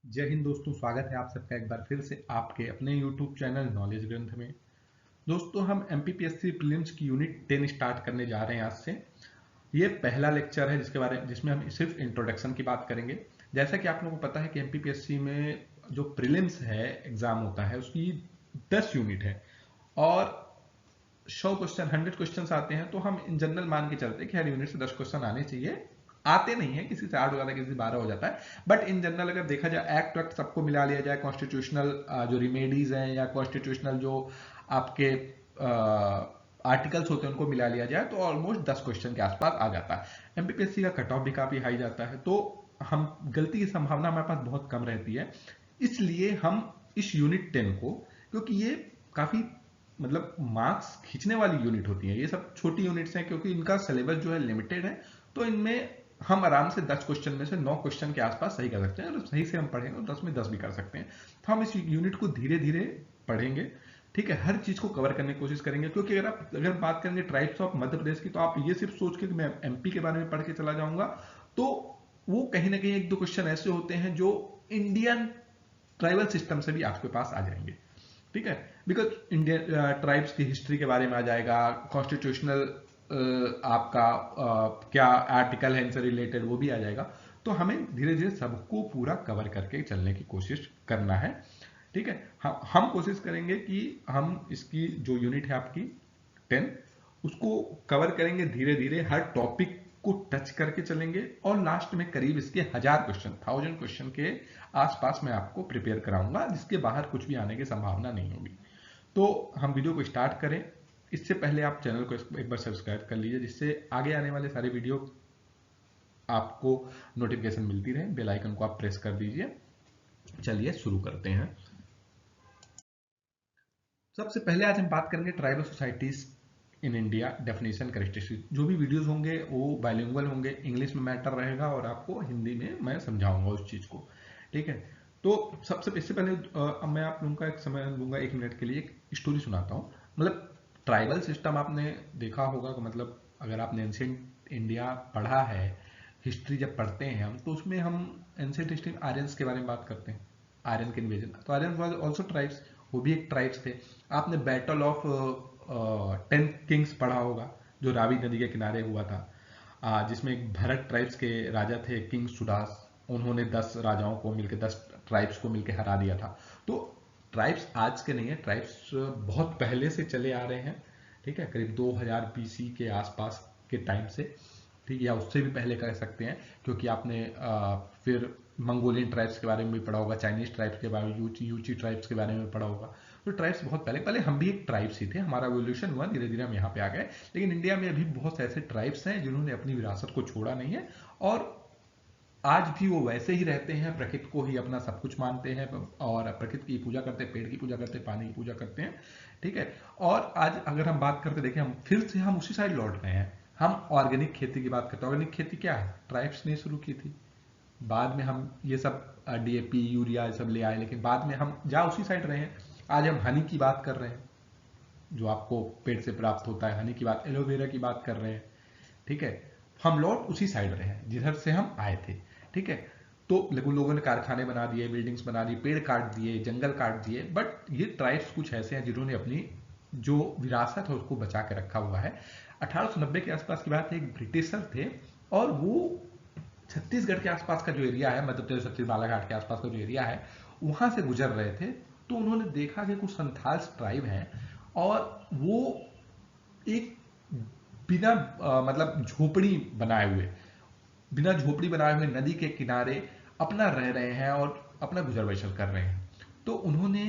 जय हिंद दोस्तों, स्वागत है आप सबका एक बार फिर से आपके अपने YouTube चैनल नॉलेज ग्रंथ में। दोस्तों, हम MPPSC प्रीलिम्स की यूनिट 10 स्टार्ट करने जा रहे हैं आज से। ये पहला लेक्चर है जिसमें हम सिर्फ इंट्रोडक्शन की बात करेंगे। जैसा कि आप लोगों को पता है कि MPPSC में जो प्रीलिम्स है एग्जाम होता है उसकी 10 यूनिट है और 100 क्वेश्चन आते हैं। तो हम इन जनरल मान के चलते हैं कि हर यूनिट से 10 क्वेश्चन आने चाहिए। आते नहीं है, किसी से 8 हो जाता है, किसी से 12 हो जाता है, बट इन जनरल अगर देखा जाए एक्ट वैक्ट सबको मिला लिया जाए, कॉन्स्टिट्यूशनल जो रिमेडीज हैं या कॉन्स्टिट्यूशनल जो आपके आर्टिकल्स होते हैं उनको मिला लिया जाए तो ऑलमोस्ट 10 क्वेश्चन के आसपास आ जाता है। एमपीपीएससी का कट ऑफ भी काफी हाई जाता है, तो हम गलती की संभावना हमारे पास बहुत कम रहती है। इसलिए हम इस यूनिट 10 को, क्योंकि ये काफी मतलब मार्क्स खींचने वाली यूनिट होती है, ये सब छोटी यूनिट्स हैं क्योंकि इनका सिलेबस जो है लिमिटेड है, तो इनमें हम आराम से 10 क्वेश्चन में से 9 क्वेश्चन के आसपास सही कर सकते हैं। और सही से हम पढ़ेंगे तो 10 में 10 भी कर सकते हैं। तो हम इस यूनिट को धीरे धीरे पढ़ेंगे, ठीक है, हर चीज को कवर करने की कोशिश करेंगे। क्योंकि अगर बात करेंगे ट्राइब्स ऑफ मध्य प्रदेश की, तो आप ये सिर्फ सोच के कि मैं एमपी के बारे में पढ़ के चला जाऊंगा, तो वो कहीं ना कहीं एक दो क्वेश्चन ऐसे होते हैं जो इंडियन ट्राइबल सिस्टम से भी आपके पास आ जाएंगे, ठीक है। बिकॉज इंडियन ट्राइब्स की हिस्ट्री के बारे में आ जाएगा, कॉन्स्टिट्यूशनल आपका क्या आर्टिकल है इनसे रिलेटेड वो भी आ जाएगा। तो हमें धीरे धीरे सबको पूरा कवर करके चलने की कोशिश करना है, ठीक है। हम कोशिश करेंगे कि हम इसकी जो यूनिट है आपकी 10 उसको कवर करेंगे धीरे धीरे, हर टॉपिक को टच करके चलेंगे और लास्ट में करीब इसके 1000 क्वेश्चन के आसपास मैं आपको प्रिपेयर कराऊंगा, जिसके बाहर कुछ भी आने की संभावना नहीं होगी। तो हम वीडियो को स्टार्ट करें। इससे पहले आप चैनल को एक बार सब्सक्राइब कर लीजिए, जिससे आगे आने वाले सारे वीडियो आपको नोटिफिकेशन मिलती रहे। बेल आइकन को आप प्रेस कर दीजिए। चलिए शुरू करते हैं। सबसे पहले आज हम बात करेंगे tribal societies in India, definition, characteristics. जो भी वीडियोस होंगे वो बाइलिंगुअल होंगे, इंग्लिश में मैटर रहेगा और आपको हिंदी में मैं समझाऊंगा उस चीज को, ठीक है। तो इससे पहले अब मैं आप लोगों का एक समय लूंगा 1 मिनट के लिए, एक स्टोरी सुनाता हूँ। मतलब ट्राइबल सिस्टम आपने देखा होगा कि मतलब अगर आपने एंशिएंट इंडिया पढ़ा है, हिस्ट्री जब पढ़ते हैं हम, तो उसमें हम एंशिएंट हिस्ट्री में आर्यंस के बारे में बात करते हैं। आर्यन के इन्वेजन, तो आर्यन वाज आल्सो ट्राइब्स, वो भी एक ट्राइब्स थे। आपने बैटल ऑफ 10 किंग्स पढ़ा होगा, जो रावी नदी के किनारे हुआ था, जिसमें एक भरत ट्राइब्स के राजा थे किंग सुडास। उन्होंने 10 राजाओं को मिलकर, 10 ट्राइब्स को मिलकर हरा दिया था। तो ट्राइब्स आज के नहीं है, ट्राइब्स बहुत पहले से चले आ रहे हैं, ठीक है, करीब 2000 बीसी के आसपास के टाइम से, ठीक है, या उससे भी पहले कह सकते हैं। क्योंकि आपने फिर मंगोलियन ट्राइब्स के बारे में भी पढ़ा होगा, चाइनीज ट्राइब्स के बारे में, यूची ट्राइब्स के बारे में पढ़ा होगा। तो ट्राइब्स बहुत पहले पहले हम भी एक ट्राइब्स ही थे, हमारा एवोल्यूशन हुआ, धीरे धीरे हम यहाँ पे आ गए। लेकिन इंडिया में अभी बहुत ऐसे ट्राइब्स हैं जिन्होंने अपनी विरासत को छोड़ा नहीं है और आज भी वो वैसे ही रहते हैं, प्रकृति को ही अपना सब कुछ मानते हैं और प्रकृति की पूजा करते हैं, पेड़ की पूजा करते हैं, पानी की पूजा करते हैं, ठीक है। और आज अगर हम बात करते, देखें, हम फिर से हम उसी साइड लौट रहे हैं। हम ऑर्गेनिक खेती की बात करते हैं। ऑर्गेनिक खेती क्या है? ट्राइब्स ने शुरू की थी, बाद में हम ये सब डीएपी यूरिया ये सब ले आए, लेकिन बाद में हम जा उसी साइड रहे हैं। आज हम हनी की बात कर रहे हैं, जो आपको पेड़ से प्राप्त होता है, हनी की बात, एलोवेरा की बात कर रहे हैं, ठीक है। हम लौट उसी साइड रहे हैं जिधर से हम आए थे, ठीक है। तो लोगों ने कारखाने बना दिए, बिल्डिंग्स बना दी, पेड़ काट दिए, जंगल काट दिए, बट ये ट्राइब्स कुछ ऐसे हैं जिन्होंने अपनी जो विरासत है उसको बचा के रखा हुआ है। 1890 के आसपास की बात है, एक ब्रिटिशर थे और वो छत्तीसगढ़ के आसपास का जो एरिया है, मध्य प्रदेश छत्तीसगढ़ बालाघाट के आसपास का जो एरिया है, वहां से गुजर रहे थे। तो उन्होंने देखा कि कुछ संथाल्स ट्राइब हैं और वो एक बिना मतलब झोपड़ी बनाए हुए, बिना झोपड़ी बनाए हुए नदी के किनारे अपना रह रहे हैं और अपना गुजर बसर कर रहे हैं। तो उन्होंने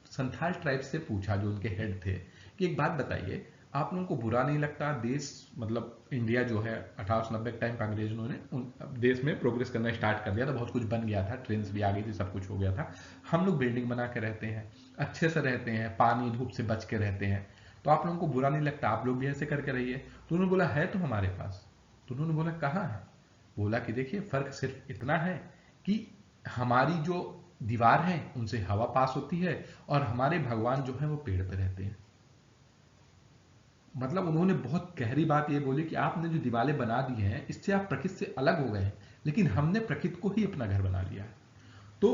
संथाल ट्राइब से पूछा, जो उनके हेड थे, कि एक बात बताइए, आप लोगों को बुरा नहीं लगता देश, मतलब इंडिया जो है 1890 के टाइम अंग्रेजों ने देश में प्रोग्रेस करना स्टार्ट कर दिया था, बहुत कुछ बन गया था, ट्रेन भी आ गई थी, सब कुछ हो गया था, हम लोग बिल्डिंग बना के रहते हैं, अच्छे से रहते हैं, पानी धूप से बच के रहते हैं, तो आप लोगों को बुरा नहीं लगता, आप लोग भी ऐसे करके रहिए। तो उन्होंने बोला है तो हमारे पास। तो उन्होंने बोला कहाँ है? बोला कि देखिए, फर्क सिर्फ इतना है कि हमारी जो दीवार है उनसे हवा पास होती है और हमारे भगवान जो है वो पेड़ पे रहते हैं। मतलब उन्होंने बहुत गहरी बात ये बोली कि आपने जो दीवारें बना दी हैं इससे आप प्रकृति से अलग हो गए हैं, लेकिन हमने प्रकृति को ही अपना घर बना लिया है। तो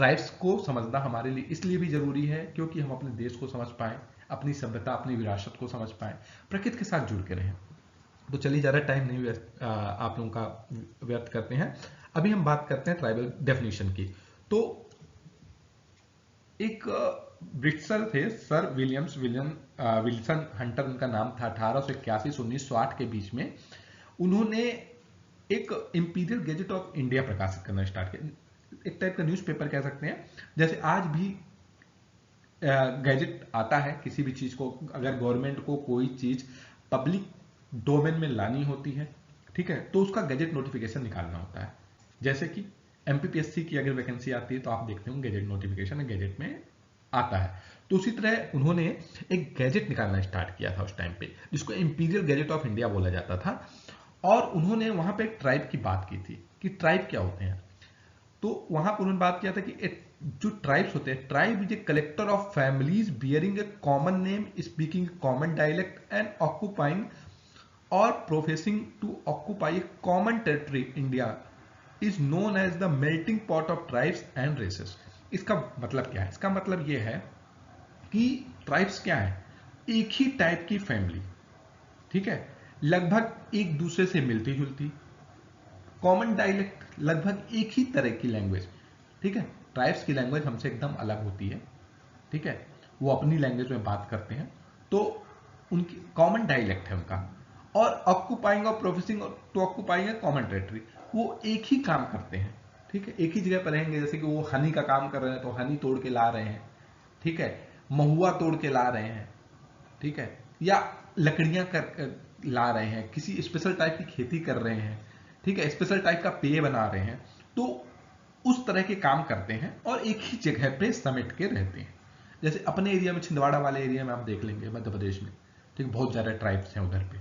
ट्राइब्स को समझना हमारे लिए इसलिए भी जरूरी है क्योंकि हम अपने देश को समझ पाए, अपनी सभ्यता, अपनी विरासत को समझ पाए, प्रकृति के साथ जुड़ के रहें। तो चलिए, ज़्यादा टाइम नहीं आप लोगों का व्यर्थ करते हैं। अभी हम बात करते हैं ट्राइबल डेफिनेशन की। तो एक ब्रिटिशर थे सर विल्सन हंटर उनका नाम था। 1881 से 1908 के बीच में उन्होंने एक इंपीरियल गैजेट ऑफ इंडिया प्रकाशित करना स्टार्ट किया, एक टाइप का न्यूज़पेपर कह सकते हैं। जैसे आज भी गैजेट आता है किसी भी चीज को, अगर गवर्नमेंट को कोई चीज पब्लिक डोमेन में लानी होती है, ठीक है, तो उसका गैजेट नोटिफिकेशन निकालना होता है। जैसे कि एमपीपीएससी की अगर वैकेंसी आती है तो आप देखते हो गैजेट नोटिफिकेशन गैजेट में आता है। तो उसी तरह उन्होंने एक गैजेट निकालना स्टार्ट किया था उस टाइम पे, जिसको इंपीरियल गैजेट ऑफ इंडिया बोला जाता था। और उन्होंने वहां पे एक ट्राइब की बात की थी कि ट्राइब क्या होते हैं। तो वहां पर उन्होंने बात किया था कि जो ट्राइब्स होते हैं, tribe is a collector of families bearing a common name, speaking common dialect and occupying और professing to occupy a common territory India is known as the melting pot of tribes and races. इसका मतलब क्या है? इसका मतलब यह है कि ट्राइब्स क्या है? एक ही टाइप की फैमिली, ठीक है, लगभग एक दूसरे से मिलती जुलती, कॉमन डायलेक्ट, लगभग एक ही तरह की लैंग्वेज, ठीक है। ट्राइब्स की लैंग्वेज हमसे एकदम अलग होती है, ठीक है, वो अपनी लैंग्वेज में बात करते हैं, तो उनकी कॉमन डायलेक्ट है उनका। और ऑक्यूपाइंग और professing to occupying a common territory, वो एक ही काम करते हैं, ठीक है, एक ही जगह पर रहेंगे। जैसे कि वो हनी का काम कर रहे हैं तो हनी तोड़ के ला रहे हैं, ठीक है, महुआ तोड़ के ला रहे हैं, ठीक है, या लकड़ियां कर ला रहे हैं, किसी स्पेशल टाइप की खेती कर रहे हैं, ठीक है, स्पेशल टाइप का पेय बना रहे हैं, तो उस तरह के काम करते हैं और एक ही जगह पे समेट के रहते हैं। जैसे अपने एरिया में, छिंदवाड़ा वाले एरिया में आप देख लेंगे मध्य प्रदेश में, ठीक, बहुत ज्यादा ट्राइब्स हैं उधर पे,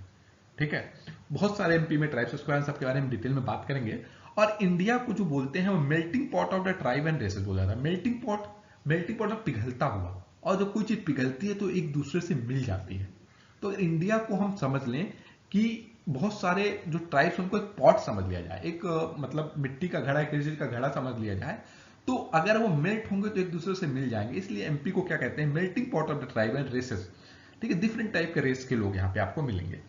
ठीक है, बहुत सारे एमपी में ट्राइब्स, उसके बारे में सबके बारे में डिटेल में बात करेंगे। और इंडिया को जो बोलते हैं वो melting pot of the tribe and races बोला जाता है। मेल्टिंग पॉट ऑफ पिघलता हुआ, और जब कोई चीज पिघलती है तो एक दूसरे से मिल जाती है। तो इंडिया को हम समझ लें कि बहुत सारे जो ट्राइब्स, उनको एक पॉट समझ लिया जाए, एक मतलब मिट्टी का घड़ा, किसी चीज का घड़ा समझ लिया जाए, तो अगर वो मेल्ट होंगे तो एक दूसरे से मिल जाएंगे। इसलिए एमपी को क्या कहते हैं? Melting pot of the tribe and races, ठीक है, डिफरेंट टाइप के रेस के लोग यहाँ पे आपको मिलेंगे।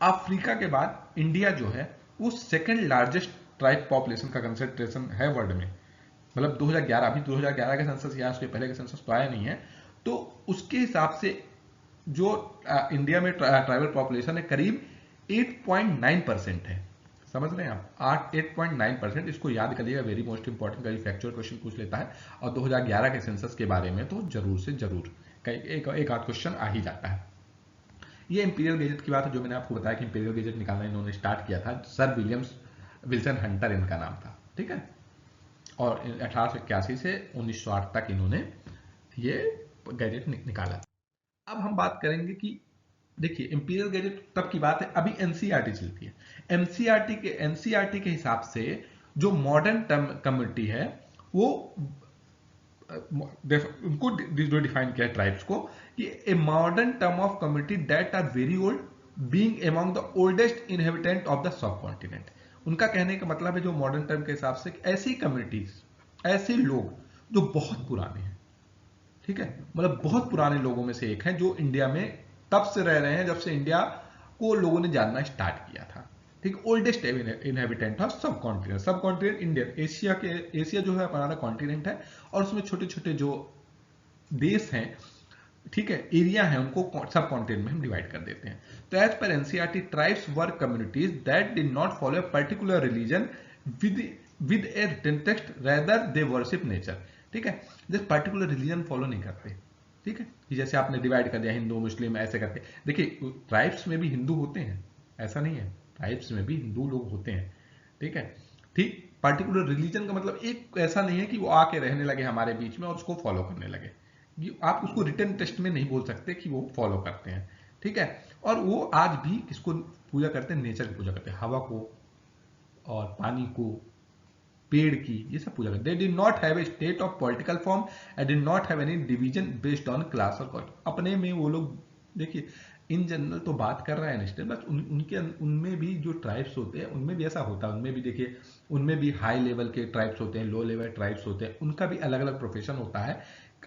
अफ्रीका के बाद इंडिया जो है वो सेकेंड लार्जेस्ट ट्राइब पॉपुलेशन का कंसेंट्रेशन है वर्ल्ड में। मतलब 2011, अभी 2011 का सेंसस या उसके पहले का सेंसस तो आया नहीं है, तो उसके हिसाब से जो इंडिया में ट्राइबल पॉपुलेशन है करीब 8.9% है। समझ रहे हैं आप? 8.9%। इसको याद करिएगा, वेरी मोस्ट इंपॉर्टेंट, कभी फैक्चुअल क्वेश्चन पूछ लेता है। और 2011 के सेंसस के बारे में तो जरूर से जरूर एक आध क्वेश्चन आ ही जाता है। ये इंपीरियल गैजेट की बात है, जो मैंने आपको बताया कि इंपीरियल गैजेट निकालना इन्होंने स्टार्ट किया था। सर विल्सन हंटर इनका नाम था, ठीक है, और 1881 से 1908 तक इन्होंने ये गैजेट निकाला। अब हम बात करेंगे कि देखिए, इंपीरियल गैजेट तब की बात है, अभी एनसीईआरटी चलती है। एनसीईआरटी के हिसाब से जो मॉडर्न टर्म कम्युनिटी है वो उनको जो डिफाइन किया ट्राइब्स को कि a modern term of community that are very old being among the oldest inhabitant of the subcontinent. उनका कहने का मतलब है जो मॉडर्न टर्म के हिसाब से ऐसी कम्युनिटीज, ऐसे लोग जो बहुत पुराने हैं, ठीक है, मतलब बहुत पुराने लोगों में से एक है, जो इंडिया में तब से रह रहे हैं जब से इंडिया को लोगों ने जानना स्टार्ट किया था, ठीक। ओल्डेस्ट इनहेबिटेंट ऑफ सब कॉन्टिनेंट इंडिया, एशिया जो है हमारा कॉन्टिनेंट है, और उसमें छोटे छोटे जो देश हैं, ठीक है, एरिया है, उनको सब कॉन्टिनेंट में हम डिवाइड कर देते हैं। तो as per NCERT, tribes were communities that did not follow a particular religion with a written text, rather they worship nature, ठीक है, जैसे पर्टिकुलर रिलीजन फॉलो नहीं करते, ठीक है, जैसे आपने डिवाइड कर दिया हिंदू मुस्लिम ऐसे करके। देखिए, ट्राइब्स में भी हिंदू होते हैं, ऐसा नहीं है, ट्राइब्स में भी हिंदू लोग होते हैं, ठीक है, ठीक। पर्टिकुलर रिलीजन का मतलब एक ऐसा नहीं है कि वो आके रहने लगे हमारे बीच में और उसको फॉलो करने लगे। आप उसको रिटन टेस्ट में नहीं बोल सकते कि वो फॉलो करते हैं, ठीक है। और वो आज भी किसको पूजा करते हैं? नेचर की पूजा करते हैं, हवा को और पानी को, पेड़ की, ये सब पूजा करते हैं। They did not have a state of political form and did not have any division based on class और कास्ट। अपने में वो लोग, देखिए, इन जनरल तो बात कर रहा है नेशनल, बस उनके उनमें भी जो ट्राइब्स होते हैं उनमें भी ऐसा होता है। उनमें भी देखिए, उनमें भी हाई लेवल के ट्राइब्स होते हैं, लो लेवल ट्राइब्स होते हैं, उनका भी अलग अलग प्रोफेशन होता है।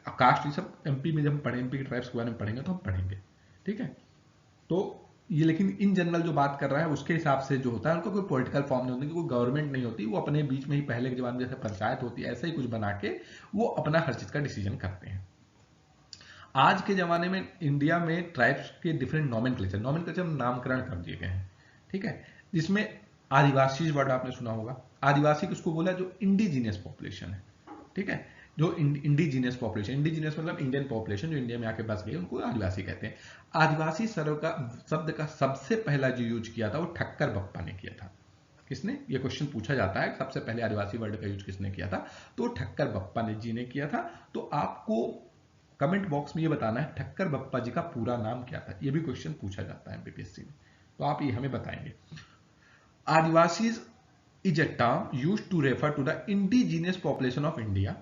कास्ट ये सब एमपी में जब हम पढ़ेंगे, एमपी के ट्राइब्स के बारे में पढ़ेंगे तो हम पढ़ेंगे, ठीक है। तो ये लेकिन इन जनरल जो बात कर रहा है उसके हिसाब से जो होता है, उनको कोई पॉलिटिकल फॉर्म नहीं होती, कोई गवर्नमेंट नहीं होती, वो अपने बीच में ही पहले के जमाने में जैसे पंचायत होती है ऐसा ही कुछ बना के वो अपना हर चीज का डिसीजन करते हैं। आज के जमाने में इंडिया में ट्राइब्स के डिफरेंट नॉमेनक्लेचर नामकरण कर दिए गए हैं, ठीक है। जिसमें आदिवासी वर्ड आपने सुना होगा। आदिवासी किसको बोला? जो इंडिजीनियस पॉपुलेशन है, ठीक है। जो इंडिजीनियस पॉपुलेशन, इंडिजीनियस मतलब इंडियन पॉपुलेशन जो इंडिया में आके बस गई, उनको आदिवासी कहते हैं। आदिवासी शब्द का सबसे पहला जो यूज किया था वो ठक्कर बप्पा ने किया था। किसने? ये क्वेश्चन पूछा जाता है सबसे पहले आदिवासी वर्ड का यूज किसने किया था, तो ठक्कर बप्पा ने जी ने किया था। तो आपको कमेंट बॉक्स में ये बताना है ठक्कर बप्पा जी का पूरा नाम क्या था। ये भी क्वेश्चन पूछा जाता है एमपीपीएससी में, तो आप ये हमें बताएंगे। Adivasis is a term used to refer to the indigenous population of India.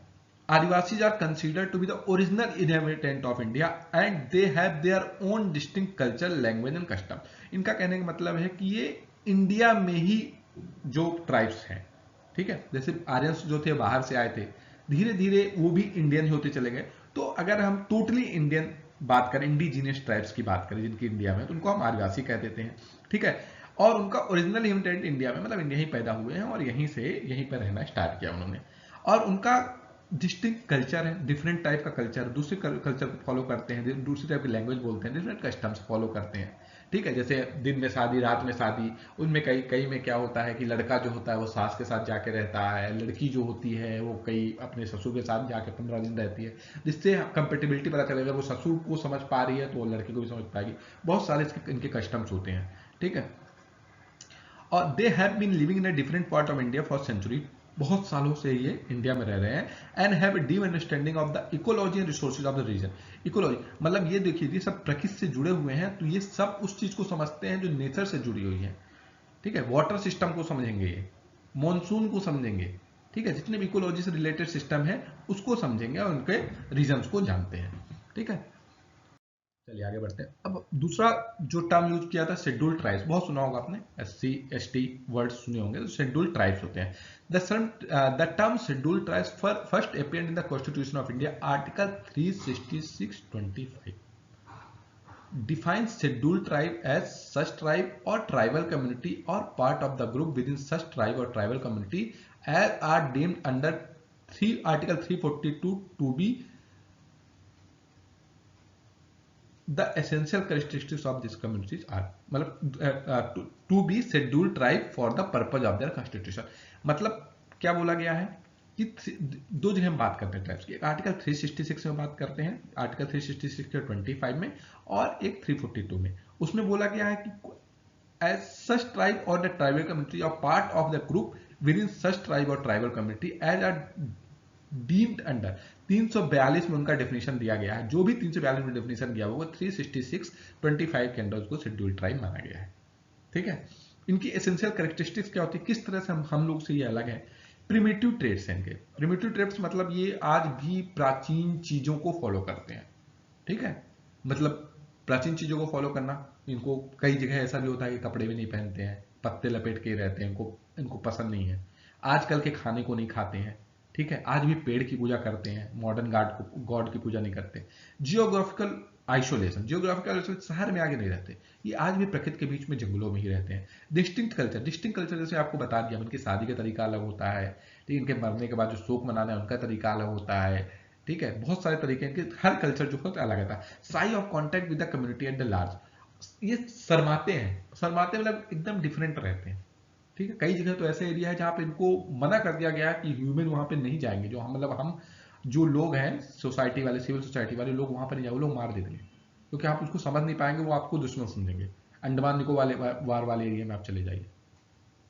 Adivasis are considered to be the original inhabitant of India and they have their own distinct culture, language and custom. इनका कहने का मतलब है कि ये India में ही जो tribes हैं, ठीक है, जैसे आर्यंस जो थे बाहर से आए थे, धीरे धीरे वो भी इंडियन होते चले गए। तो अगर हम टोटली इंडियन बात करें, इंडिजीनियस ट्राइब्स की बात करें जिनकी इंडिया में, तो उनको हम आदिवासी कह देते हैं, ठीक है। और उनका ओरिजिनल इंटेंट इंडिया में, मतलब इंडिया ही पैदा हुए हैं और यहीं से यहीं पर रहना स्टार्ट किया उन्होंने। और उनका डिस्टिंक्ट कल्चर है, डिफरेंट टाइप का कल्चर, दूसरे कल्चर को फॉलो करते हैं, दूसरी टाइप की लैंग्वेज बोलते हैं, डिफरेंट कस्टम्स फॉलो करते हैं, ठीक है। जैसे दिन में शादी, रात में शादी, उनमें कई में क्या होता है कि लड़का जो होता है वो सास के साथ जाके रहता है, लड़की जो होती है वो कई अपने ससुर के साथ जाके 15 दिन रहती है, जिससे कंपेटेबिलिटी पता चलेगा, वो ससुर को समझ पा रही है तो वो लड़के को भी समझ पाएगी। बहुत सारे इनके कस्टम्स होते हैं, ठीक है। और they have been living in a different part of India for century, बहुत सालों से ये इंडिया में रह रहे हैं। And have deep understanding of the ecology and resources of the region. Ecology मतलब ये देखिए, ये सब प्रकृति से जुड़े हुए हैं, तो ये सब उस चीज को समझते हैं जो नेचर से जुड़ी हुई है, ठीक है। वाटर सिस्टम को समझेंगे, ये मॉनसून को समझेंगे, ठीक है। जितने भी इकोलॉजी से रिलेटेड सिस्टम है उसको समझेंगे और उनके रीजन्स को जानते हैं, ठीक है। चलिए आगे बढ़ते हैं। अब दूसरा जो टर्म यूज किया था, शेड्यूल्ड ट्राइब्स, बहुत सुना होगा आपने, SC ST वर्ड्स सुने होंगे, तो शेड्यूल्ड ट्राइब्स होते हैं। The term scheduled tribes first appeared in the constitution of India, article 366(25) defines scheduled tribe as such tribe or tribal community or part of the group within such tribe or tribal community as are deemed under Article 342 to be the essential characteristics of these communities are, मतलब to be scheduled tribe for the purpose of their constitution। मतलब क्या बोला गया है कि दो जगह हम बात करते हैं ट्राइब्स की, एक आर्टिकल 366 में बात करते हैं, आर्टिकल 366 के 25 में, और एक 342 में। उसमें बोला गया है कि as such tribe or the tribal community or part of the group within such tribe or tribal community as are deemed under, 342 में उनका डेफिनेशन दिया गया है, जो भी 342 में डेफिनेशन दिया होगा 366(25) के अंदर उसको शेड्यूल्ड ट्राइब माना गया है, ठीक है। इनकी एसेंशियल कैरेक्टरिस्टिक्स क्या होती है, किस तरह से हम लोग से ये अलग है? प्रिमिटिव ट्रेड्स हैं इनके। प्रिमिटिव ट्रेड्स मतलब ये आज भी प्राचीन चीजों को फॉलो करते हैं, ठीक है। मतलब प्राचीन चीजों को फॉलो करना, इनको कई जगह ऐसा भी होता है कि कपड़े भी नहीं पहनते हैं, पत्ते लपेट के रहते हैं, इनको पसंद नहीं है, आजकल के खाने को नहीं खाते हैं, ठीक है। आज भी पेड़ की पूजा करते हैं, मॉडर्न गॉड की पूजा नहीं करते। जियोग्राफिकल आइसोलेशन, शहर में आगे नहीं रहते, ये आज भी प्रकृति के बीच में जंगलों में ही रहते हैं। डिस्टिंक्ट कल्चर जैसे आपको बता दिया, उनकी शादी का तरीका अलग होता है, ठीक, इनके मरने के बाद जो शोक मनाना है उनका तरीका अलग होता है, ठीक है। बहुत सारे तरीके इनके, हर कल्चर जो होता है अलग होता है। Sigh of contact with the community at the large, ये शर्माते मतलब एकदम डिफरेंट रहते हैं, ठीक है। कई जगह तो ऐसे एरिया है जहां पे इनको मना कर दिया गया कि ह्यूमन वहां पे नहीं जाएंगे, जो हम मतलब हम जो लोग हैं सोसाइटी वाले, सिविल सोसाइटी वाले लोग वहां पर नहीं जाए, वो लोग मार देते हैं, क्योंकि आप उसको समझ नहीं पाएंगे, वो आपको दुश्मन समझेंगे। अंडमान निकोबार वाले एरिया में आप चले जाइए,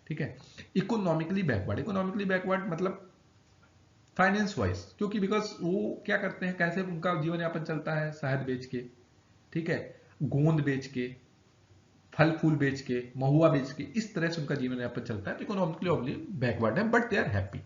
ठीक है। इकोनॉमिकली बैकवर्ड मतलब फाइनेंस वाइज, क्योंकि बिकॉज वो क्या करते हैं, कैसे उनका जीवन यापन चलता है, शहद बेच के, ठीक है, गोंद बेच के, फल फूल बेच के, महुआ बेच के, इस तरह से उनका जीवन यापन चलता है। तो इकोनॉमिकली बैकवर्ड है, बट दे आर हैप्पी,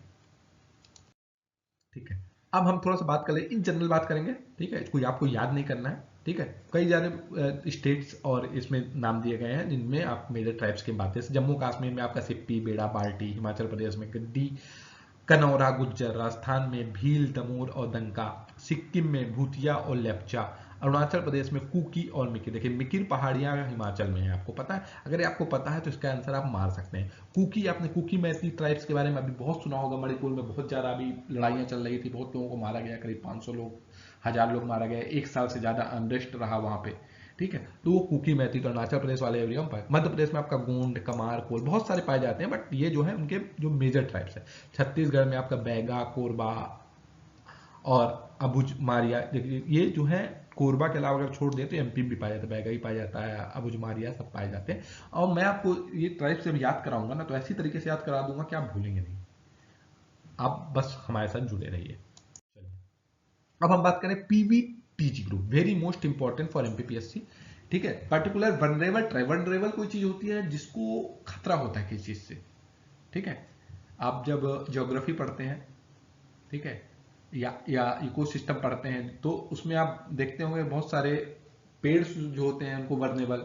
ठीक है। अब हम थोड़ा सा बात कर लें, इन जनरल बात करेंगे, ठीक है, कोई आपको याद नहीं करना है, ठीक है, कई सारे स्टेट्स और इसमें नाम दिए गए हैं जिनमें आप मेजर ट्राइब्स की बातें, जम्मू कश्मीर में आपका सिप्पी, बेड़ा, बाल्टी, हिमाचल प्रदेश में गद्दी, कनौरा, गुज्जर, राजस्थान में भील, दमोर और दंका, सिक्किम में भूतिया और लेप्चा, अरुणाचल प्रदेश में कुकी और मिकिर। देखिए मिकिर पहाड़ियां हिमाचल में है, आपको पता है? अगर ये आपको पता है तो इसका आंसर आप मार सकते हैं। कुकी, आपने कुकी मैती ट्राइब्स के बारे में अभी बहुत सुना होगा, मणिपुर में बहुत ज्यादा अभी लड़ाइयां चल रही थी, बहुत लोगों को मारा गया, करीब 500 लोग, 1000 लोग मारा गया, 1 साल से ज्यादा अनरेस्ट रहा वहां पे। ठीक है, तो वो कुकी मैती तो अरुणाचल प्रदेश वाले एरिया में पाए। मध्य प्रदेश में आपका गोंड, कमार, कोल बहुत सारे पाए जाते हैं, बट ये जो है उनके जो मेजर ट्राइब्स है। छत्तीसगढ़ में आपका बैगा, कोरबा और अबुज मारिया, देखिए ये जो है कोरबा के अलावा अगर छोड़ दे तो एमपी भी पाया जाता है, बैगा ही पाया जाता है, अबुज मारिया सब पाए जाते हैं। और मैं आपको ये ट्राइब से याद कराऊंगा ना, तो ऐसी तरीके से याद करा दूंगा कि आप भूलेंगे नहीं। आप बस हमारे साथ जुड़े रहिए। अब हम बात करें PVTG group, very most important for MPPSC. ठीक है, पर्टिकुलर वनरेबल ट्राइब, वनरेबल कोई चीज होती है जिसको खतरा होता है किसी चीज से। ठीक है, आप जब ज्योग्राफी पढ़ते हैं, ठीक है, या इकोसिस्टम पढ़ते हैं, तो उसमें आप देखते होंगे बहुत सारे पेड़ जो होते हैं उनको वर्नेबल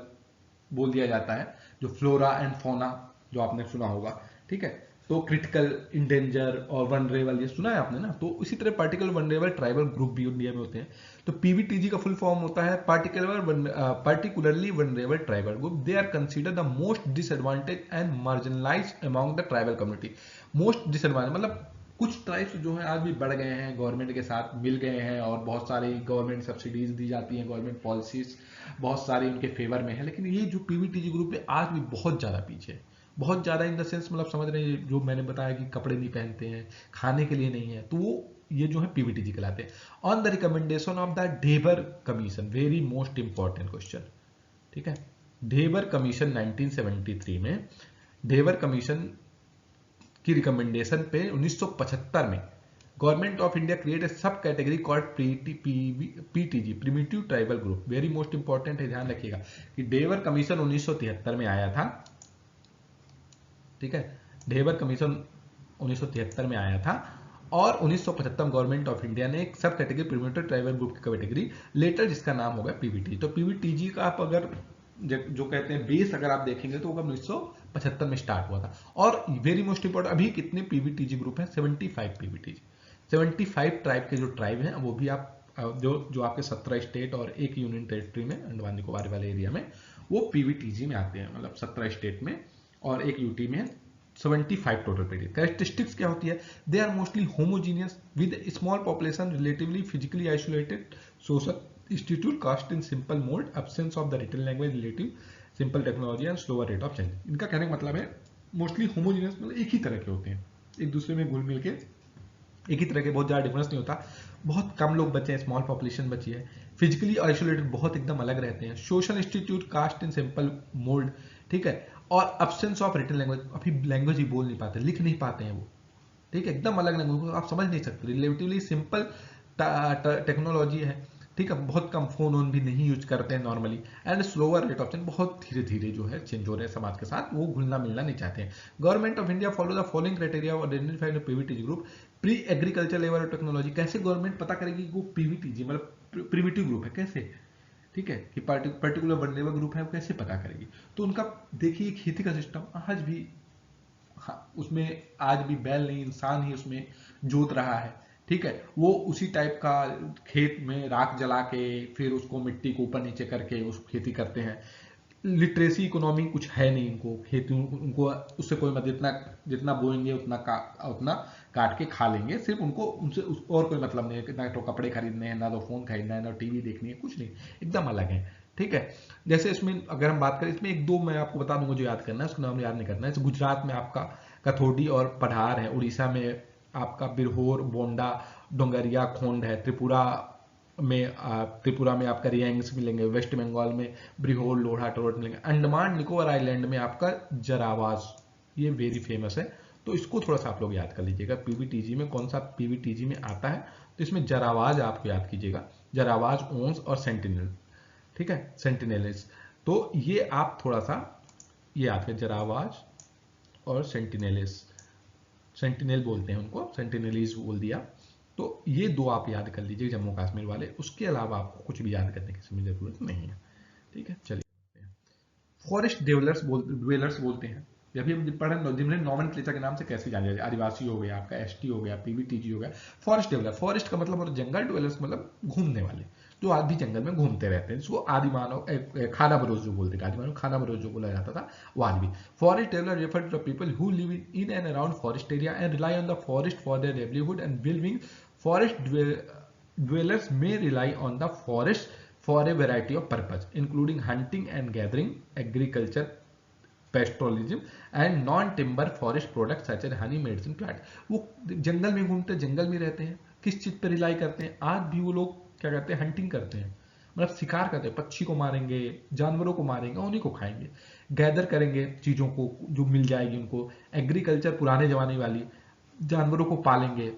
बोल दिया जाता है, जो फ्लोरा एंड फोना जो आपने सुना होगा। ठीक है, तो क्रिटिकल, इंडेंजर और वनरेबल ये सुना है आपने ना, तो इसी तरह पार्टिकुलर वनरेबल ट्राइबल ग्रुप भी इंडिया में होते हैं। तो पीवीटीजी का फुल फॉर्म होता है particularly vulnerable tribal group, they are consider the most disadvantage and marginalised among the tribal community. Most disadvantage मतलब कुछ ट्राइब्स जो है आज भी बढ़ गए हैं, गवर्नमेंट के साथ मिल गए हैं, और बहुत सारी गवर्नमेंट सब्सिडीज दी जाती हैं, गवर्नमेंट पॉलिसीज बहुत सारी उनके फेवर में है। लेकिन ये जो पीवीटीजी ग्रुप है आज भी बहुत ज्यादा पीछे है, बहुत ज्यादा इन द सेंस, मतलब समझ रहे हैं, जो मैंने बताया कि कपड़े नहीं पहनते हैं, खाने के लिए नहीं है, तो वो ये जो है पीवीटीजी कहलाते हैं। On the recommendation of the Dhebar commission, very most important question. ठीक है, ढेबर कमीशन 1973 में, ढेबर कमीशन की रिकमेंडेशन पे 1975 में government of India create a sub category called PTG, primitive tribal group. Very most important है, ध्यान रखिएगा कि ढेबर कमीशन 1973 में आया था। ठीक है, ढेबर कमीशन 1973 में आया था, और 1975 गवर्नमेंट ऑफ इंडिया ने एक सब कैटेगरी प्रिमिटिव ट्राइबल ग्रुप की कैटेगरी लेटर, जिसका नाम होगा पीवीटी। तो पीवीटीजी का आप अगर जो कहते हैं बेस अगर आप देखेंगे तो वो 1975 में स्टार्ट हुआ था। और वेरी मोस्ट इंपॉर्टेंट, अभी कितने पीवीटीजी ग्रुप हैं? 75 पीवीटीजी, 75 ट्राइब के जो ट्राइब हैं वो भी आप जो आपके 17 स्टेट और एक यूनियन टेरिटरी में, अंडमान निकोबार वाले एरिया में, वो पीवीटीजी में आते हैं, मतलब 17 स्टेट में और एक यूटी में 75 टोटल पीरियड। कैरेक्टरिस्टिक्स क्या होती है? They are mostly homogeneous with small population, relatively physically isolated, social institute, caste in simple mode, absence of the written language, relative simple technology and slower rate of change. इनका कहने का मतलब है mostly homogeneous, मतलब एक ही तरह के होते हैं, एक दूसरे में घुल मिल के एक ही तरह के, बहुत ज्यादा डिफरेंस नहीं होता, बहुत कम लोग बचे हैं, स्मॉल पॉपुलेशन बची है, फिजिकली आइसोलेटेड बहुत एकदम अलग रहते हैं, social institute, caste in simple mode. ठीक है, और एब्सेंस ऑफ रिटन लैंग्वेज, अभी लैंग्वेज ही बोल नहीं पाते, लिख नहीं पाते हैं वो। ठीक है, एकदम अलग लैंग्वेज, आप समझ नहीं सकते, रिलेटिवली सिंपल टेक्नोलॉजी है। ठीक है, बहुत कम, फोन ऑन भी नहीं यूज करते हैं normally, and slower rate of change, बहुत धीरे धीरे जो है चेंज हो रहे हैं समाज के साथ, वो घुलना मिलना नहीं चाहते हैं। Government of India follow the following criteria और identified PVTG group. Pre agriculture level technology, कैसे गवर्नमेंट पता करेगी कि वो पीवीटीजी मतलब प्रिमिटिव ग्रुप है, कैसे? ठीक है, कि पर्टिकुलर वनरेबल ग्रुप है, वो कैसे पता करेगी? तो उनका देखिए खेती का सिस्टम आज भी, हाँ, उसमें आज भी बैल नहीं, इंसान ही उसमें जोत रहा है। ठीक है, वो उसी टाइप का खेत में राख जला के फिर उसको मिट्टी को ऊपर नीचे करके उस खेती करते हैं। लिटरेसी इकोनॉमी कुछ है नहीं इनको, खेती उनको उससे कोई मतलब, जितना जितना बोएंगे उतना उतना काट के खा लेंगे, सिर्फ उनको उनसे और कोई मतलब नहीं है, ना तो कपड़े खरीदने हैं, ना तो फोन खरीदना है, ना टीवी देखनी है, कुछ नहीं, एकदम अलग है। ठीक है, जैसे इसमें अगर हम बात करें, इसमें एक दो मैं आपको बता दूंगा जो याद करना है, उसका नाम याद नहीं करना है। गुजरात में आपका कथोडी और पढ़ार है, उड़ीसा में आपका बिरहोर, बोंडा, डोंगरिया, खोंड है, त्रिपुरा में आपका रियांग्स मिलेंगे, वेस्ट बंगाल में ब्रिहोर, लोढ़ा, टोरट मिलेंगे, अंडमान निकोबार आइलैंड में आपका जरावाज, ये वेरी फेमस है। तो इसको थोड़ा सा आप लोग याद कर लीजिएगा, पीवीटीजी में कौन सा पीवीटीजी में आता है, तो इसमें जरावाज आपको याद कीजिएगा, जरावाज, ओंस और सेंटिनल। ठीक है, सेंटिनेलिस, तो ये आप थोड़ा सा ये याद करें, जरावाज और सेंटिनेलिस, सेंटिनेल बोलते हैं उनको, सेंटिनेलिस बोल दिया। तो ये दो आप याद कर लीजिए जम्मू कश्मीर वाले, उसके अलावा आपको कुछ भी याद करने की समय जरूरत नहीं है। ठीक है, चलिए। फॉरेस्ट ड्वेलर्स बोलते हैं, जब भी हम पढ़े जिन्हें नॉमेनक्लेचर के नाम से कैसे जाने जाते, आदिवासी हो गया, आपका एसटी हो गया, पीबीटीजी हो गया। फॉरेस्ट डेवलपर, फॉरेस्ट का मतलब और जंगल, ड्वेलर्स मतलब घूमने वाले, जो आज भी जंगल में घूमते रहते हैं, जिसको आदि मानव खाना बरोज जो बोलते थे, आदि मानव खाना बरोज जो बोला जाता था, वो आज भी। Forest developer refer to the people who live in and around forest area and rely on the forest for their livelihood and building. Forest dwellers may rely on the forest for a variety of purpose, including hunting and gathering, agriculture, pastoralism and non timber forest product such as honey, medicine plant. वो जंगल में घूमते, जंगल में रहते हैं, किस चीज पर रिलाई करते हैं, आज भी वो लोग क्या करते हैं, हंटिंग करते हैं, मतलब शिकार करते हैं, पक्षी को मारेंगे, जानवरों को मारेंगे, उन्हीं को खाएंगे, गैदर करेंगे चीजों को जो मिल जाएगी उनको, एग्रीकल्चर पुराने जमाने वाली, जानवरों को पालेंगे।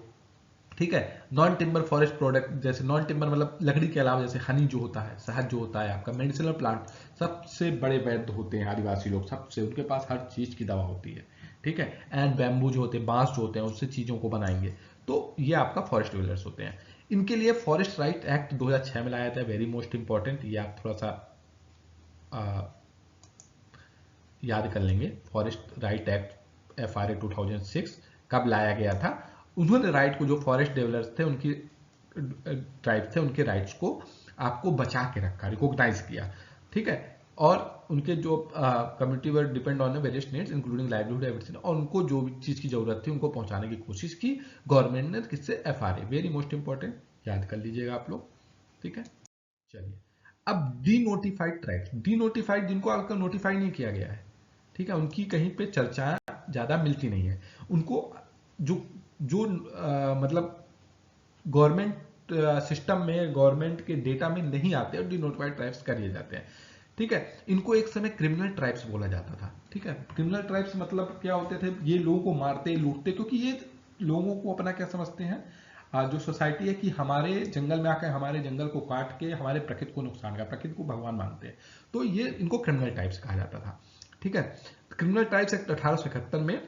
ठीक है, नॉन टिम्बर फॉरेस्ट प्रोडक्ट, जैसे नॉन टिम्बर मतलब लकड़ी के अलावा, जैसे हनी जो होता है, शहद जो होता है आपका, मेडिसिनल प्लांट, सबसे बड़े वैद्य होते हैं आदिवासी लोग, सबसे, उनके पास हर चीज की दवा होती है। ठीक है, एंड बैम्बू जो होते हैं, बांस जो होते हैं, उससे चीजों को बनाएंगे। तो ये आपका फॉरेस्ट ड्वेलर्स होते हैं। इनके लिए फॉरेस्ट राइट एक्ट 2006 में लाया था, वेरी मोस्ट इंपॉर्टेंट, ये आप थोड़ा सा याद कर लेंगे। फॉरेस्ट राइट एक्ट FRA 2006 कब लाया गया था? उन्होंने राइट को, जो फॉरेस्ट डेवलपर्स थे, उनकी ट्राइब थे, उनके राइट्स को आपको बचा के रखा, रिकॉग्नाइज किया। ठीक है, और उनके जो community were depend on various needs including livelihood everything, और उनको जो भी चीज की जरूरत थी उनको पहुंचाने की कोशिश की गवर्नमेंट ने, किससे? FRA, वेरी मोस्ट इंपॉर्टेंट, याद कर लीजिएगा आप लोग। ठीक है, चलिए। अब D notified tribes, D notified जिनको आपका नोटिफाई नहीं किया गया है, ठीक है, उनकी कहीं पे चर्चा ज्यादा मिलती नहीं है। उनको जो जो मतलब गवर्नमेंट सिस्टम में, गवर्नमेंट के डेटा में नहीं आते और डी नोटिफाइड ट्राइब्स कर दिए जाते हैं। ठीक है, इनको एक समय क्रिमिनल ट्राइब्स बोला जाता था। ठीक है, क्रिमिनल ट्राइब्स मतलब क्या होते थे? ये लोगों को मारते, लूटते, क्योंकि ये लोगों को अपना क्या समझते हैं, जो सोसाइटी है, कि हमारे जंगल में आकर हमारे जंगल को काट के हमारे प्रकृति को नुकसान कर, प्रकृति को भगवान मानते हैं। तो ये इनको क्रिमिनल टाइप्स कहा जाता था। ठीक है, क्रिमिनल टाइप्स एक्ट 1871 में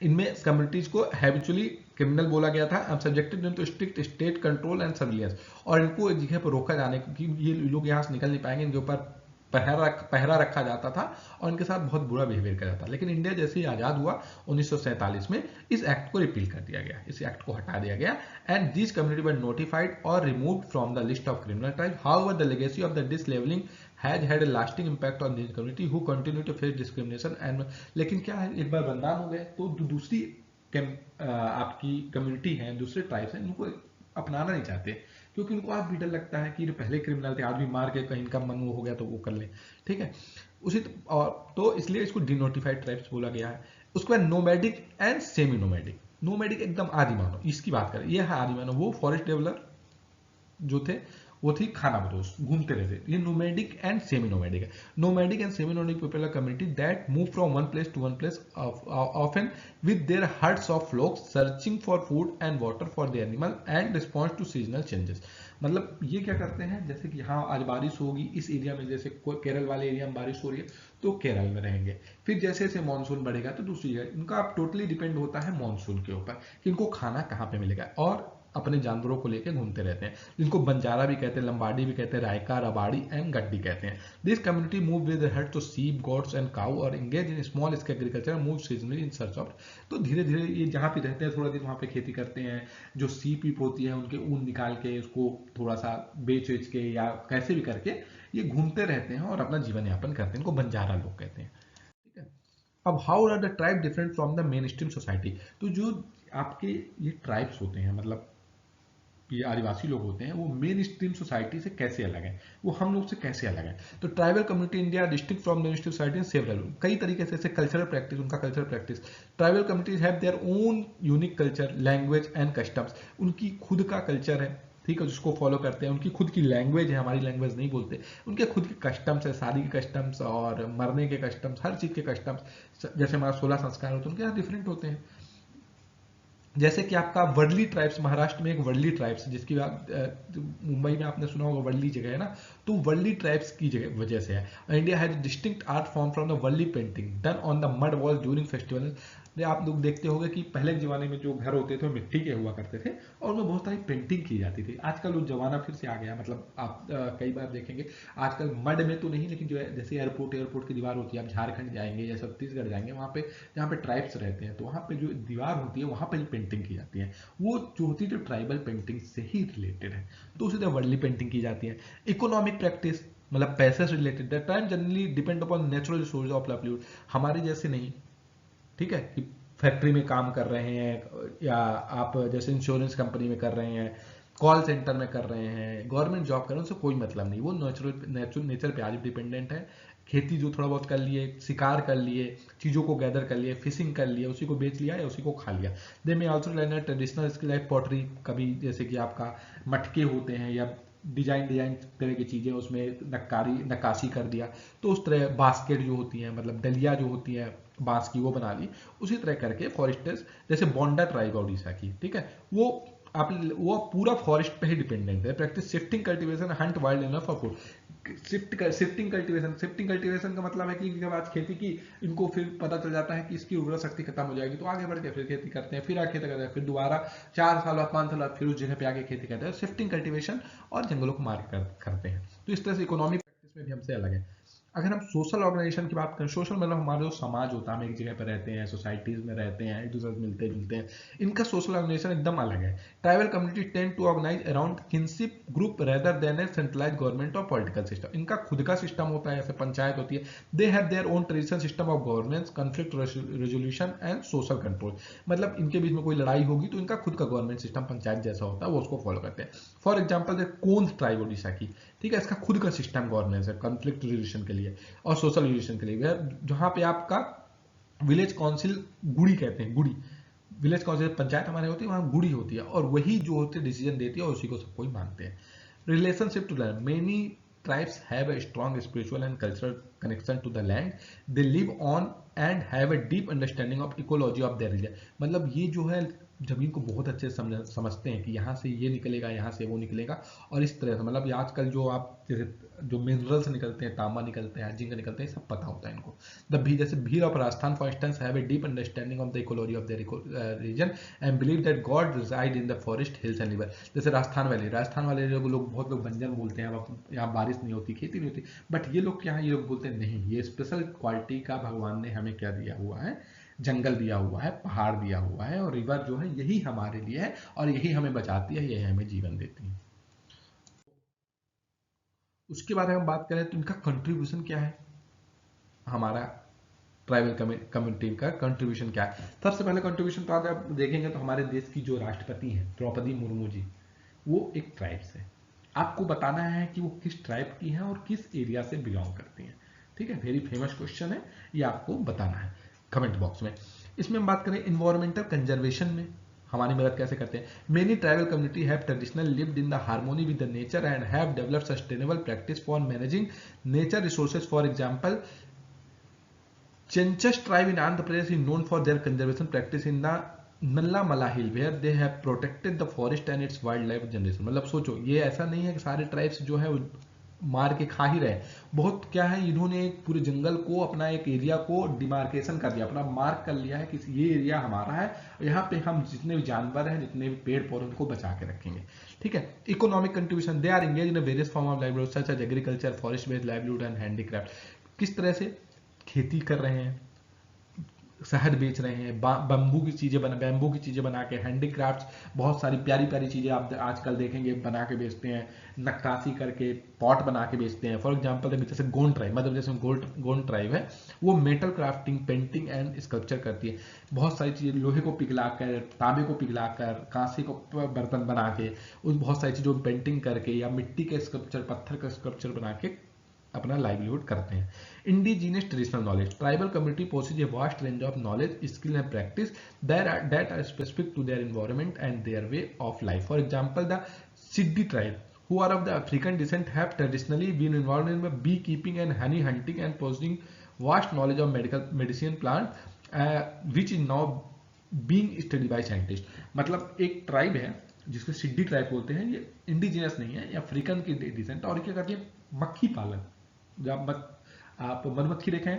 इनमें कम्युनिटीज को हैबिचुअली क्रिमिनल बोला गया था, and subjected to strict state control and surveillance, और इनको एक जगह पर रोका जाने, क्योंकि ये लोग यहाँ से निकल नहीं पाएंगे, इनके ऊपर पहरा रखा जाता था और इनके साथ बहुत बुरा बिहेवियर किया जाता था। लेकिन इंडिया जैसे ही आजाद हुआ 1947 में, इस एक्ट को रिपील कर दिया गया, इस एक्ट को हटा दिया गया, and this community were notified और removed from the list of criminal tribe. However the legacy of the disleveling has had a lasting impact on this community who continue to face discrimination and, लेकिन क्या है, एक बार बदनाम हो गए तो दूसरी आपकी कम्युनिटी है, दूसरे ट्राइब्स हैं, इनको अपनाना नहीं चाहते, क्योंकि उनको आज भी डर लगता है कि पहले क्रिमिनल थे, आज भी मार के कहीं इनका मन वो हो गया तो वो कर ले। ठीक है, उसी और तो इसलिए इसको डिनोटिफाइड ट्राइब्स बोला गया है। उसके बाद nomadic and semi nomadic, nomadic एकदम आदि मानव, इसकी बात करें, ये है आदि मानव, वो फॉरेस्ट डेवलपर जो थे, वो थी खाना बदोश, घूमते रहते। ये नोमैडिक एंड सेमी नोमैडिक है। Nomadic and semi nomadic people are community that move from one place to one place often with their herds of flocks searching for food and water for the animal and response to seasonal changes. मतलब ये क्या करते हैं, जैसे कि हाँ आज बारिश होगी इस एरिया में, जैसे केरल वाले एरिया में बारिश हो रही है तो केरल में रहेंगे, फिर जैसे जैसे मानसून बढ़ेगा तो दूसरी जगह, इनका आप टोटली डिपेंड होता है मानसून के ऊपर कि इनको खाना कहाँ पे मिलेगा, और अपने जानवरों को लेकर घूमते रहते हैं, जिनको बंजारा भी कहते हैं, लंबाड़ी भी कहते हैं, रायका, रबाड़ी एंड गड्डी कहते हैं। This community move with herd to sheep, goats and cow और engage in small scale agriculture, move seasonally in search of. तो धीरे धीरे ये जहाँ पे रहते हैं थोड़ा दिन वहाँ पे खेती करते हैं, जो सीप वीप होती है उनके ऊन निकाल के उसको थोड़ा सा बेच वेच के या कैसे भी करके ये घूमते रहते हैं और अपना जीवन यापन करते हैं, इनको बंजारा लोग कहते हैं। ठीक है, अब how are the tribe different from the mainstream society? तो जो आपके ये ट्राइब्स होते हैं, मतलब ये आदिवासी लोग होते हैं, वो मेन स्ट्रीम सोसाइटी से कैसे अलग है, वो हम लोग से कैसे अलग है? तो tribal community India district from main stream society several, कई तरीके से, जैसे कल्चरल प्रैक्टिस, उनका cultural practice, tribal communities have their own unique culture, language and customs, उनकी खुद का कल्चर है, ठीक है, जिसको फॉलो करते हैं, उनकी खुद की लैंग्वेज है, हमारी लैंग्वेज नहीं बोलते, उनके खुद के कस्टम्स है, शादी के कस्टम्स और मरने के कस्टम्स, हर चीज के कस्टम्स, जैसे हमारा 16 संस्कार होते हैं उनके यहाँ डिफरेंट होते हैं। जैसे कि आपका वर्ली ट्राइब्स, महाराष्ट्र में एक वर्ली ट्राइब्स, जिसकी मुंबई में आपने सुना होगा वर्ली जगह है ना, तो वर्ली ट्राइब्स की जगह वजह से है। India has distinct art form from the Warli painting done on the mud wall during festival. आप लोग देखते होंगे कि पहले के ज़माने में जो घर होते थे वो मिट्टी के हुआ करते थे और उनमें बहुत सारी पेंटिंग की जाती थी। आजकल वो ज़माना फिर से आ गया, मतलब आप कई बार देखेंगे आजकल मड में तो नहीं, लेकिन जो है जैसे एयरपोर्ट की दीवार होती है, आप झारखंड जाएंगे या छत्तीसगढ़ जाएंगे, वहाँ पे जहाँ पे ट्राइब्स रहते हैं तो वहाँ पे जो दीवार होती है वहाँ पे पेंटिंग की जाती है, वो जो होती है जो ट्राइबल पेंटिंग से ही रिलेटेड है। तो उसी तरह वर्डली पेंटिंग की जाती है। इकोनॉमिक प्रैक्टिस मतलब पैसे से related, the time generally depend upon natural resource of livelihood. हमारे जैसे नहीं, ठीक है, कि फैक्ट्री में काम कर रहे हैं या आप जैसे इंश्योरेंस कंपनी में कर रहे हैं, कॉल सेंटर में कर रहे हैं, गवर्नमेंट जॉब कर रहे हैं, उनसे कोई मतलब नहीं, वो नेचर पे आज डिपेंडेंट है। खेती जो थोड़ा बहुत कर लिए, शिकार कर लिए, चीज़ों को गैदर कर लिए, फिशिंग कर लिए, उसी को बेच लिया या उसी को खा लिया। दे में also learn traditional skill like pottery, कभी जैसे कि आपका मटके होते हैं या डिजाइन डिजाइन तरह की चीज़ें, उसमें नक्काशी कर दिया, तो उस तरह बास्केट जो होती है, मतलब डलिया जो होती है बांस की, वो बना ली। उसी तरह करके फॉरेस्टर्स, जैसे बोंडा ट्राइब है उड़ीसा की, ठीक है, वो पूरा फॉरेस्ट पे ही डिपेंडेंट है। Practice shifting cultivation, Hunt wild animal for food. Shifting cultivation का मतलब है कि जब आज खेती की, इनको फिर पता चल जाता है कि इसकी उर्वरक शक्ति खत्म हो जाएगी, तो आगे बढ़ के फिर खेती करते हैं, फिर आगे खेती करते हैं, फिर दोबारा 4 साल बाद 5 साल बाद फिर उस जगह पे आगे खेती करते हैं। शिफ्टिंग कल्टीवेशन और जंगलों को मार करते हैं। तो इस तरह से इकोनॉमिक प्रैक्टिस में भी हमसे अलग है। अगर हम सोशल ऑर्गेनाइजेशन की बात करें, सोशल मतलब हमारा जो समाज होता है, हम एक जगह पर रहते हैं, सोसाइटीज में रहते हैं, एक दूसरे से मिलते जुलते हैं, इनका सोशल ऑर्गेनाइजेशन एकदम अलग है। Tribal community tend to organise around kinship group rather than a centralise government और पॉलिटिकल सिस्टम। इनका खुद का सिस्टम होता है, जैसे पंचायत होती है। They have their own traditional system of governance, conflict resolution and social control. मतलब इनके बीच में कोई लड़ाई होगी तो इनका खुद का गवर्नमेंट सिस्टम पंचायत जैसा होता है, वो उसको फॉलो करते हैं। For example the Kond tribe Odisha की, ठीक है, इसका खुद का सिस्टम गवर्नेंस है कॉन्फ्लिक्ट रेजोल्यूशन के लिए और सोशल रेजोल्यूशन के लिए, जहां पे आपका विलेज काउंसिल, गुड़ी कहते हैं, गुड़ी विलेज काउंसिल पंचायत हमारे होती है, वहां गुड़ी होती है और वही जो होती है डिसीजन देती है और उसी को सब कोई मानते हैं। Relationship to land, many tribes have a strong spiritual and cultural connection to the land they live on and have a deep understanding of ecology of their region। मतलब ये जो है जमीन को बहुत अच्छे से समझते हैं कि यहाँ से ये निकलेगा, यहाँ से वो निकलेगा, और इस तरह से मतलब ये आजकल जो आप जैसे जो मिनरल्स निकलते हैं, तांबा निकलते हैं, जिंक निकलते हैं, सब पता होता है इनको। द भी जैसे Bhil of Rajasthan for instance have a deep understanding of the ecology of their region and believe that god reside in the forest hills and river. जैसे राजस्थान वाले लोग बहुत लोग बंजर बोलते हैं, यहाँ बारिश नहीं होती, खेती नहीं होती, बट ये लोग क्या है, ये लोग बोलते हैं नहीं, ये स्पेशल क्वालिटी का भगवान ने हमें क्या दिया हुआ है, जंगल दिया हुआ है, पहाड़ दिया हुआ है, और रिवर जो है यही हमारे लिए है और यही हमें बचाती है, यही हमें जीवन देती है। उसके बारे में हम बात करें तो इनका कंट्रीब्यूशन क्या है, हमारा ट्राइबल कम्युनिटी का कंट्रीब्यूशन क्या है। सबसे पहले कंट्रीब्यूशन तो अगर आप देखेंगे तो हमारे देश की जो राष्ट्रपति हैं द्रौपदी मुर्मू जी, वो एक ट्राइब से, आपको बताना है कि वो किस ट्राइब की हैं और किस एरिया से बिलोंग करती हैं, ठीक है, वेरी फेमस क्वेश्चन है, ये आपको बताना है कमेंट बॉक्स में। इसमें हम बात करें इन्वायरमेंटल कंजर्वेशन में हमारी मदद कैसे करते हैं। Many tribal community have traditional lived in the harmony with the nature and have developed sustainable practice for managing nature resources. For example, Chenchas tribe in Andhra Pradesh is known for their conservation practice in the Nallamala hill where they have protected the forest and its wild life generation. मतलब सोचो, ये ऐसा नहीं है कि सारे tribes जो है मार के खा ही रहे, बहुत क्या है, इन्होंने एक पूरे जंगल को, अपना एक एरिया को डिमार्केशन कर दिया, अपना मार्क कर लिया है कि ये एरिया हमारा है, यहाँ पे हम जितने भी जानवर हैं, जितने भी पेड़ पौधे, उनको बचा के रखेंगे, ठीक है। Economic contribution, they are engage in various form of livelihood such as agriculture, forest based livelihood and handicraft. किस तरह से खेती कर रहे हैं, शहद बेच रहे हैं, बैम्बू की चीजें बना के, हैंडीक्राफ्ट्स, बहुत सारी प्यारी प्यारी चीजें आप आजकल देखेंगे बना के बेचते हैं, नक्काशी करके पॉट बना के बेचते हैं। फॉर एग्जांपल जैसे गोंड ट्राइब, मतलब जैसे गोंड ट्राइब है, वो metal crafting, painting and sculpture करती है। बहुत सारी चीजें लोहे को पिघलाकर, तांबे को पिघलाकर, कांसे को बर्तन बना के, उस बहुत सारी चीजों पेंटिंग करके, या मिट्टी के स्कल्पचर, पत्थर का स्कल्पचर बना के अपना लाइवलीहुड करते हैं। Indigenous traditional knowledge, tribal community possess a vast range of knowledge, skill and practice that are specific to their environment and their way of life. For example, the Siddi tribe who are of the African descent have traditionally been involved in beekeeping and honey hunting and possessing vast knowledge of medicine plant which is now being studied by scientists। मतलब एक tribe है जिसको सिड्डी tribe बोलते हैं, ये indigenous नहीं है, ये अफ्रीकन की डिसेंट, और क्या करती है, मक्खी पालन। जब आप मधुमक्खी देखें,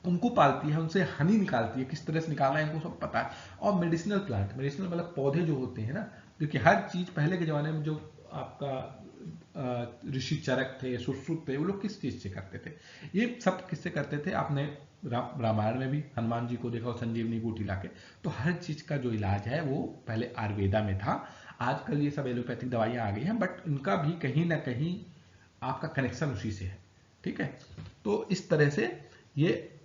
उनको पालती है, उनसे हनी निकालती है, किस तरह से निकालना है इनको सब पता है। और मेडिसिनल प्लांट, मेडिसिनल मतलब पौधे जो होते हैं ना, क्योंकि हर चीज पहले के जमाने में जो आपका ऋषि चरक थे, सुश्रुत थे, वो लोग किस चीज से करते थे, ये सब किससे करते थे। आपने रामायण में भी हनुमान जी को देखा और संजीवनी बूटी लाके। तो हर चीज का जो इलाज है वो पहले आयुर्वेदा में था। आजकल ये सब एलोपैथिक दवाइयां आ गई हैं, बट उनका भी कहीं ना कहीं आपका कनेक्शन उसी से है। ठीक है, तो इस तरह से ये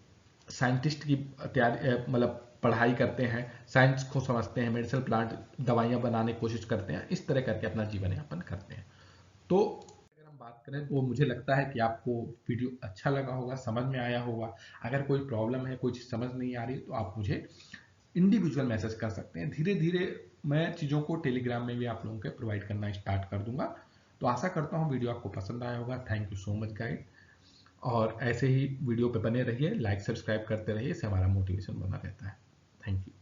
साइंटिस्ट की तैयारी मतलब पढ़ाई करते हैं, साइंस को समझते हैं, मेडिसिनल प्लांट दवाइयां बनाने की कोशिश करते हैं, इस तरह करके अपना जीवन यापन करते हैं। तो अगर हम बात करें तो मुझे लगता है कि आपको वीडियो अच्छा लगा होगा, समझ में आया होगा। अगर कोई प्रॉब्लम है, कोई चीज़ समझ नहीं आ रही, तो आप मुझे इंडिविजुअल मैसेज कर सकते हैं। धीरे धीरे मैं चीज़ों को टेलीग्राम में भी आप लोगों के प्रोवाइड करना स्टार्ट कर दूंगा। तो आशा करता हूँ वीडियो आपको पसंद आया होगा। Thank you so much guide. और ऐसे ही वीडियो पे बने रहिए, लाइक सब्सक्राइब करते रहिए, इससे हमारा मोटिवेशन बना रहता है। Thank you.